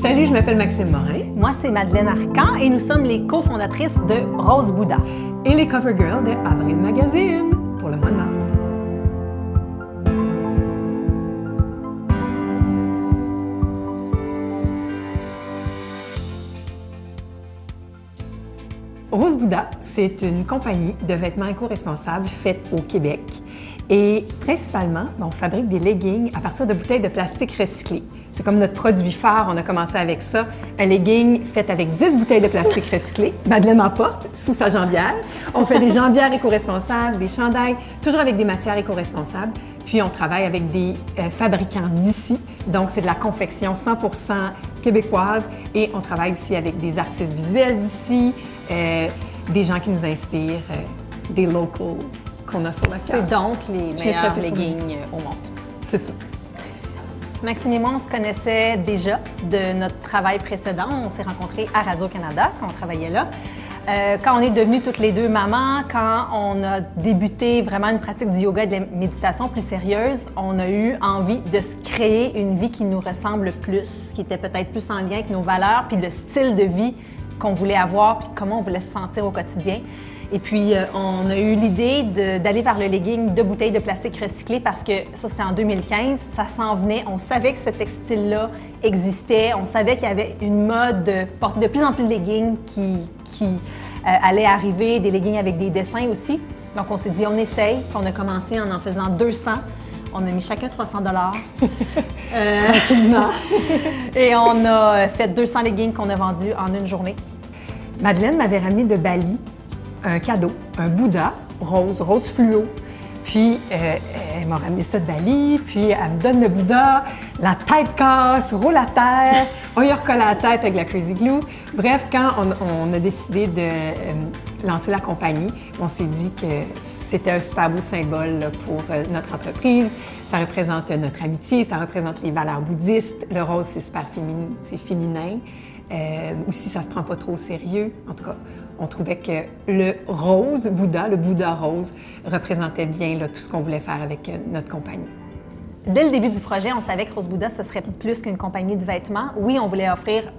Salut, je m'appelle Maxime Morin. Moi, c'est Madeleine Arcan et nous sommes les cofondatrices de Rose Bouddha. Et les cover girls de Avril Magazine pour le mois de mars. Rose Bouddha, c'est une compagnie de vêtements éco-responsables faite au Québec. Et principalement, on fabrique des leggings à partir de bouteilles de plastique recyclées. C'est comme notre produit phare, on a commencé avec ça. Un legging fait avec 10 bouteilles de plastique recyclées. Madeleine en porte sous sa jambière. On fait des jambières éco-responsables, des chandails, toujours avec des matières éco-responsables. Puis on travaille avec des fabricants d'ici. Donc c'est de la confection 100% québécoise. Et on travaille aussi avec des artistes visuels d'ici, des gens qui nous inspirent, des locals qu'on a sur la carte. C'est donc les meilleurs leggings au monde. C'est ça. Maxime et moi, on se connaissait déjà de notre travail précédent. On s'est rencontrés à Radio-Canada quand on travaillait là. Quand on est devenues toutes les deux mamans, quand on a débuté vraiment une pratique du yoga et de la méditation plus sérieuse, on a eu envie de se créer une vie qui nous ressemble plus, qui était peut-être plus en lien avec nos valeurs, puis le style de vie qu'on voulait avoir, puis comment on voulait se sentir au quotidien. Et puis, on a eu l'idée d'aller vers le legging de bouteilles de plastique recyclées parce que ça, c'était en 2015, ça s'en venait. On savait que ce textile-là existait, on savait qu'il y avait une mode de porter de plus en plus de leggings qui allait arriver, des leggings avec des dessins aussi. Donc, on s'est dit, on essaye. Puis on a commencé en faisant 200. On a mis chacun 300 $. Tranquillement. Et on a fait 200 leggings qu'on a vendus en une journée. Madeleine m'avait ramené de Bali un cadeau, un Bouddha rose fluo. Puis, elle m'a ramené ça de Bali, puis elle me donne le Bouddha, la tête casse, roule à terre, on y recolle à la tête avec la Crazy Glue. Bref, quand on a décidé de lancer la compagnie, on s'est dit que c'était un super beau symbole là, pour notre entreprise. Ça représente notre amitié, ça représente les valeurs bouddhistes. Le rose, c'est super féminin. Aussi, ça se prend pas trop au sérieux. En tout cas, on trouvait que le rose, Bouddha, le Bouddha rose, représentait bien là, tout ce qu'on voulait faire avec notre compagnie. Dès le début du projet, on savait que Rose Bouddha, ce serait plus qu'une compagnie de vêtements. Oui, on voulait offrir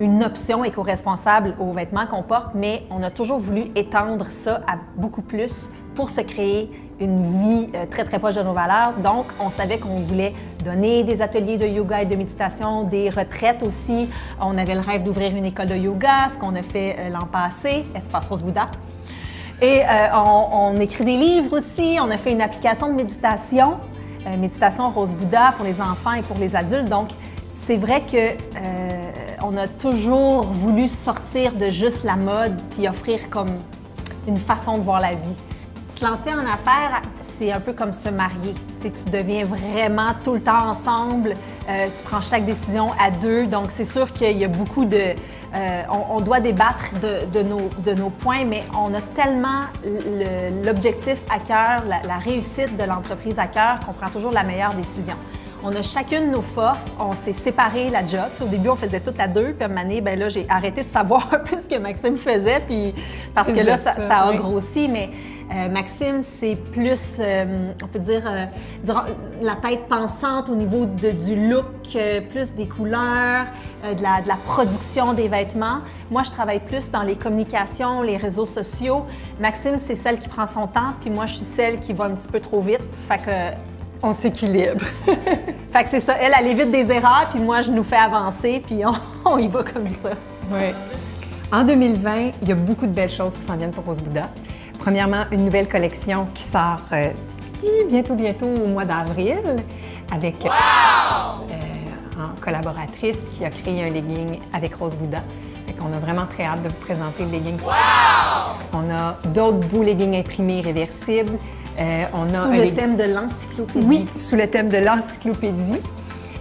une option éco-responsable aux vêtements qu'on porte, mais on a toujours voulu étendre ça à beaucoup plus pour se créer une vie très, très proche de nos valeurs. Donc, on savait qu'on voulait donner des ateliers de yoga et de méditation, des retraites aussi. On avait le rêve d'ouvrir une école de yoga, ce qu'on a fait l'an passé, Espace Rose Bouddha. Et on écrit des livres aussi. On a fait une application de méditation, Méditation Rose Bouddha pour les enfants et pour les adultes. Donc, c'est vrai que on a toujours voulu sortir de juste la mode puis offrir comme une façon de voir la vie. Se lancer en affaires, c'est un peu comme se marier. Tu deviens vraiment tout le temps ensemble, tu prends chaque décision à deux, donc c'est sûr qu'il y a beaucoup de... on doit débattre de nos points, mais on a tellement l'objectif à cœur, la réussite de l'entreprise à cœur, qu'on prend toujours la meilleure décision. On a chacune nos forces, on s'est séparé la job. Au début, on faisait tout à deux, puis à un moment donné, ben là, j'ai arrêté de savoir un peu ce que Maxime faisait, puis parce que là, ça a grossi, mais Maxime, c'est plus, on peut dire, la tête pensante au niveau du look, plus des couleurs, de la production des vêtements. Moi, je travaille plus dans les communications, les réseaux sociaux. Maxime, c'est celle qui prend son temps, puis moi, je suis celle qui va un petit peu trop vite. Fait que on s'équilibre. Fait que c'est ça. Elle évite des erreurs, puis moi, je nous fais avancer, puis on y va comme ça. Oui. En 2020, il y a beaucoup de belles choses qui s'en viennent pour Rose Bouddha. Premièrement, une nouvelle collection qui sort bientôt au mois d'avril avec en collaboratrice qui a créé un legging avec Rose Bouddha. Fait qu'on a vraiment très hâte de vous présenter le legging. On a d'autres beaux leggings imprimés réversibles. Sous le thème de l'encyclopédie. Oui, sous le thème de l'encyclopédie,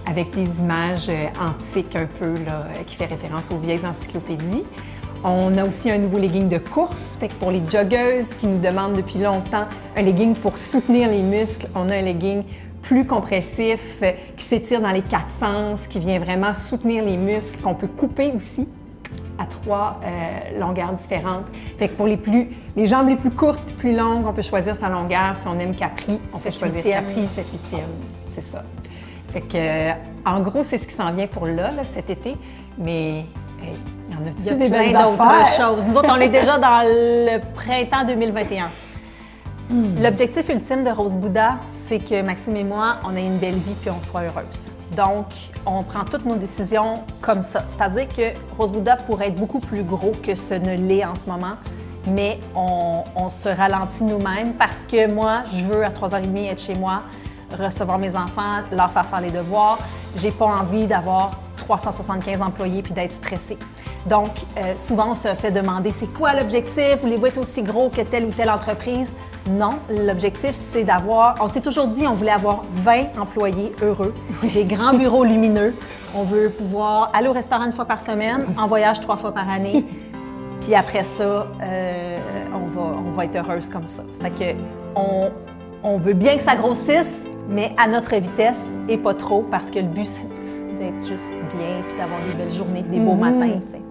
avec des images antiques un peu, là, qui fait référence aux vieilles encyclopédies. On a aussi un nouveau legging de course, fait que pour les joggeuses qui nous demandent depuis longtemps un legging pour soutenir les muscles, on a un legging plus compressif, qui s'étire dans les 4 sens, qui vient vraiment soutenir les muscles, qu'on peut couper aussi à 3 longueurs différentes. Fait que pour les jambes les plus courtes, plus longues, on peut choisir sa longueur. Si on aime Capri, on peut choisir Capri 7/8e. C'est ça. Fait que En gros, c'est ce qui s'en vient pour là, cet été. Mais hey, y en Il y a a-tu des plein belles d'autres affaires? choses. Nous autres, on est déjà dans le printemps 2021. L'objectif ultime de Rose Bouddha, c'est que Maxime et moi, on ait une belle vie puis on soit heureuse. Donc, on prend toutes nos décisions comme ça. C'est-à-dire que Rose Bouddha pourrait être beaucoup plus gros que ce ne l'est en ce moment, mais on se ralentit nous-mêmes parce que moi, je veux à 3h30 être chez moi, recevoir mes enfants, leur faire les devoirs. J'ai pas envie d'avoir 375 employés puis d'être stressée. Donc, souvent, on se fait demander, c'est quoi l'objectif? Voulez-vous être aussi gros que telle ou telle entreprise? Non, l'objectif, c'est d'avoir... On s'est toujours dit, on voulait avoir 20 employés heureux, des grands bureaux lumineux. On veut pouvoir aller au restaurant une fois par semaine, en voyage 3 fois par année. Puis après ça, on va être heureuse comme ça. Fait que on veut bien que ça grossisse, mais à notre vitesse et pas trop, parce que le but, c'est d'être juste bien puis d'avoir des belles journées, des beaux matins, t'sais.